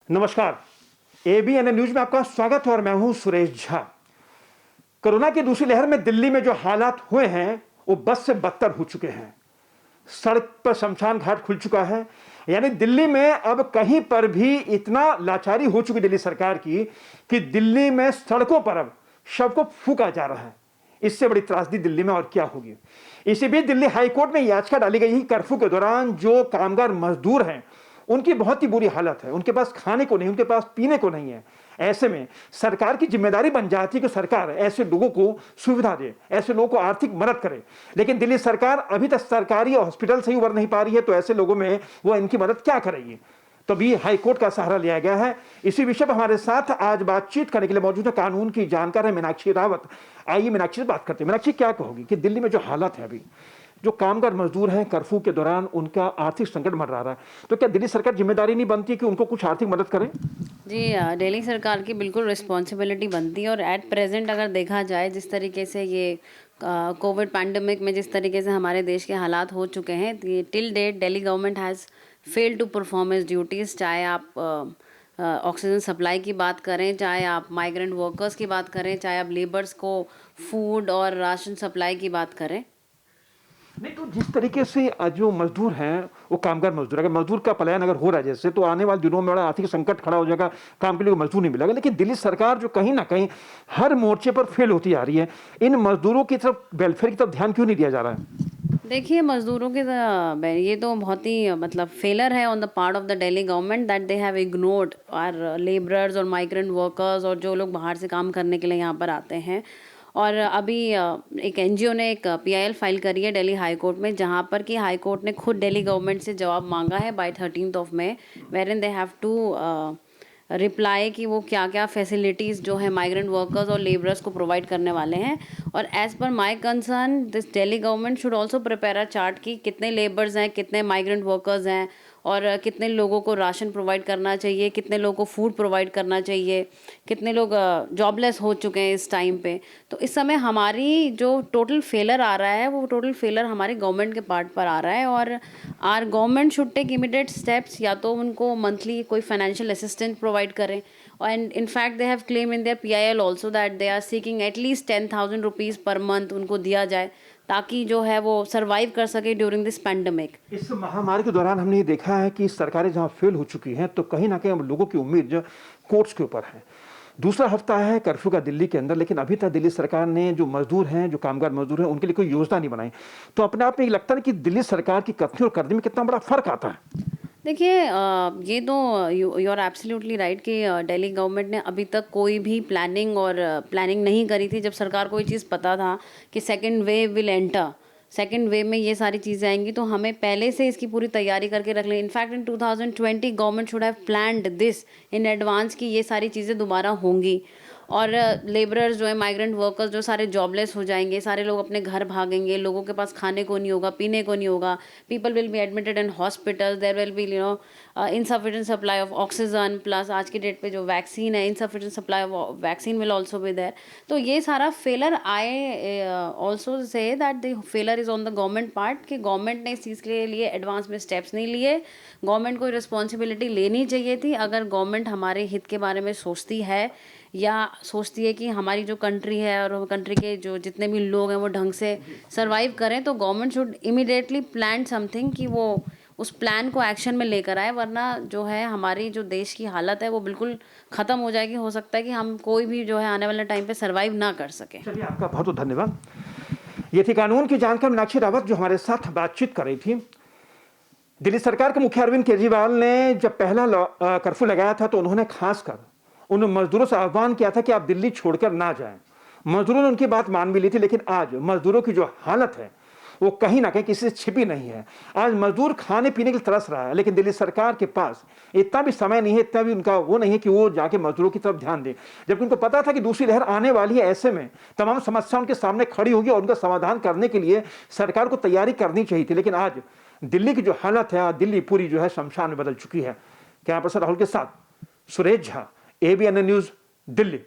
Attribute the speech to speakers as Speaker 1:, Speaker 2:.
Speaker 1: नमस्कार, ABN news में आपका स्वागत है और मैं हूं सुरेश झा। कोरोना की दूसरी लहर में दिल्ली में जो हालात हुए हैं वो बस से बदतर हो चुके हैं। सड़क पर शमशान घाट खुल चुका है, यानी दिल्ली में अब कहीं पर भी इतना लाचारी हो चुकी दिल्ली सरकार की कि दिल्ली में सड़कों पर अब शव को फूंका जा रहा है। इससे बड़ी त्रासदी दिल्ली में और क्या होगी। इसी बीच दिल्ली हाईकोर्ट में याचिका डाली गई है। कर्फ्यू के दौरान जो कामगार मजदूर हैं उनकी बहुत ही बुरी हालत है, उनके पास खाने को नहीं, उनके पास पीने को नहीं है। ऐसे में सरकार की जिम्मेदारी बन जाती है कि सरकार ऐसे लोगों को सुविधा दे, ऐसे लोगों को आर्थिक मदद करे। लेकिन दिल्ली सरकार अभी तक सरकारी हॉस्पिटल से ही उबर नहीं पा रही है, तो ऐसे लोगों में वो इनकी मदद क्या करेगी। तभी हाईकोर्ट का सहारा लिया गया है। इसी विषय पर हमारे साथ आज बातचीत करने के लिए मौजूद है कानून की जानकार है मीनाक्षी रावत। आइए मीनाक्षी से बात करते हैं। मीनाक्षी, क्या कहोगी कि दिल्ली में जो हालत है अभी, जो कामगार मजदूर हैं कर्फ्यू के दौरान उनका आर्थिक संकट बढ़ रहा है, तो क्या दिल्ली सरकार जिम्मेदारी नहीं बनती कि उनको कुछ आर्थिक मदद करे?
Speaker 2: जी, दिल्ली सरकार की बिल्कुल रिस्पॉन्सिबिलिटी बनती है। और एट प्रेजेंट अगर देखा जाए जिस तरीके से ये कोविड पैंडमिक में जिस तरीके से हमारे देश के हालात हो चुके हैं, till date Delhi government has failed to perform its duties. चाहे आप ऑक्सीजन सप्लाई की बात करें, चाहे आप माइग्रेंट वर्कर्स की बात करें, चाहे आप लेबर्स को फूड और राशन सप्लाई की बात करें।
Speaker 1: नहीं, तो जिस तरीके से आज जो मजदूर हैं वो कामगार मजदूर, अगर मजदूर का पलायन अगर हो रहा है जैसे, तो आने वाले दिनों में बड़ा आर्थिक संकट खड़ा हो जाएगा, काम के लिए मजदूर नहीं मिलेगा। लेकिन दिल्ली सरकार जो कहीं ना कहीं हर मोर्चे पर फेल होती आ रही है, इन मजदूरों की तरफ, वेलफेयर की तरफ ध्यान क्यों नहीं दिया जा रहा है?
Speaker 2: देखिए, मज़दूरों के ये तो बहुत ही मतलब फेलर है on the part of the Delhi government that they have ignored our labourers और माइग्रेंट वर्कर्स और जो लोग बाहर से काम करने के लिए यहाँ पर आते हैं। और अभी एक एनजीओ ने एक पीआईएल फाइल करी है दिल्ली हाई कोर्ट में, जहाँ पर कि हाई कोर्ट ने खुद दिल्ली गवर्नमेंट से जवाब मांगा है बाय 13 मई, where in they have to reply कि वो क्या क्या फैसिलिटीज़ जो है माइग्रेंट वर्कर्स और लेबरर्स को प्रोवाइड करने वाले हैं। और as per my concern this Delhi government should also prepare a chart कि कितने लेबर्स हैं, कितने माइग्रेंट वर्कर्स हैं और कितने लोगों को राशन प्रोवाइड करना चाहिए, कितने लोगों को फूड प्रोवाइड करना चाहिए, कितने लोग जॉबलेस हो चुके हैं इस टाइम पे। तो इस समय हमारी जो टोटल फेलर आ रहा है वो टोटल फेलर हमारी गवर्नमेंट के पार्ट पर आ रहा है। और our government should take immediate steps, या तो उनको मंथली कोई फाइनेंशियल असिस्टेंस प्रोवाइड करें। And in fact they have claim in their PIL also that they are seeking at least 10,000 rupees per month उनको दिया जाए, ताकि जो है वो सर्वाइव कर सके ड्यूरिंग दिस पैंडमिक।
Speaker 1: इस महामारी के दौरान हमने ये देखा है कि सरकारें जहां फेल हो चुकी हैं, तो कहीं ना कहीं हम लोगों की उम्मीद जो कोर्ट्स के ऊपर है। दूसरा हफ्ता है कर्फ्यू का दिल्ली के अंदर, लेकिन अभी तक दिल्ली सरकार ने जो मजदूर हैं, जो कामगार मजदूर हैं, उनके लिए कोई योजना नहीं बनाई। तो अपने आप में ये लगता है कि दिल्ली सरकार की कथनी और करनी में कितना बड़ा फर्क आता है।
Speaker 2: देखिए, ये तो यू आर एब्सोल्युटली राइट कि दिल्ली गवर्नमेंट ने अभी तक कोई भी प्लानिंग नहीं करी थी। जब सरकार को ये चीज़ पता था कि second wave will enter, second wave में ये सारी चीज़ें आएंगी, तो हमें पहले से इसकी पूरी तैयारी करके रख लें। In fact in 2020 government should have planned this in advance कि ये सारी चीज़ें दोबारा होंगी। और लेबरर्स जो है, माइग्रेंट वर्कर्स जो सारे जॉबलेस हो जाएंगे, सारे लोग अपने घर भागेंगे, लोगों के पास खाने को नहीं होगा, पीने को नहीं होगा। People will be admitted in hospital, there will be insufficient supply of oxygen, plus आज की डेट पे जो वैक्सीन है, insufficient supply of vaccine will also be there. तो ये सारा failure I also say that the failure is on the government part कि government ने इस चीज़ के लिए एडवांस में स्टेप्स नहीं लिए। गवर्नमेंट को रिस्पॉन्सिबिलिटी लेनी चाहिए थी। अगर गवर्नमेंट हमारे हित के बारे में सोचती है या सोचती है कि हमारी जो कंट्री है और कंट्री के जो जितने भी लोग हैं वो ढंग से सरवाइव करें, तो government should immediately plan something कि वो उस प्लान को एक्शन में लेकर आए। वरना जो है हमारी जो देश की हालत है वो बिल्कुल ख़त्म हो जाएगी। हो सकता है कि हम कोई भी जो है आने वाले टाइम पे सरवाइव ना कर सके।
Speaker 1: चलिए, आपका बहुत बहुत धन्यवाद। ये थी कानून की जानकार मीनाक्षी रावत जो हमारे साथ बातचीत कर रही थी। दिल्ली सरकार के मुखिया अरविंद केजरीवाल ने जब पहला कर्फ्यू लगाया था, तो उन्होंने खासकर उन मजदूरों से आह्वान किया था कि आप दिल्ली छोड़कर ना जाएं। मजदूरों ने उनकी बात मान भी ली थी, लेकिन आज मजदूरों की जो हालत है वो कहीं ना कहीं किसी से छिपी नहीं है। आज मजदूर खाने पीने के लिए तरस रहा है, लेकिन दिल्ली सरकार के पास इतना भी समय नहीं है, इतना भी उनका वो नहीं है कि वो जाके मजदूरों की तरफ ध्यान दे, जबकि उनको पता था कि दूसरी लहर आने वाली है। ऐसे में तमाम समस्या उनके सामने खड़ी होगी और उनका समाधान करने के लिए सरकार को तैयारी करनी चाहिए थी। लेकिन आज दिल्ली की जो हालत है, दिल्ली पूरी जो है शमशान में बदल चुकी है। कैमरा पर्सन राहुल के साथ सुरेश झा, एबीएन न्यूज, दिल्ली।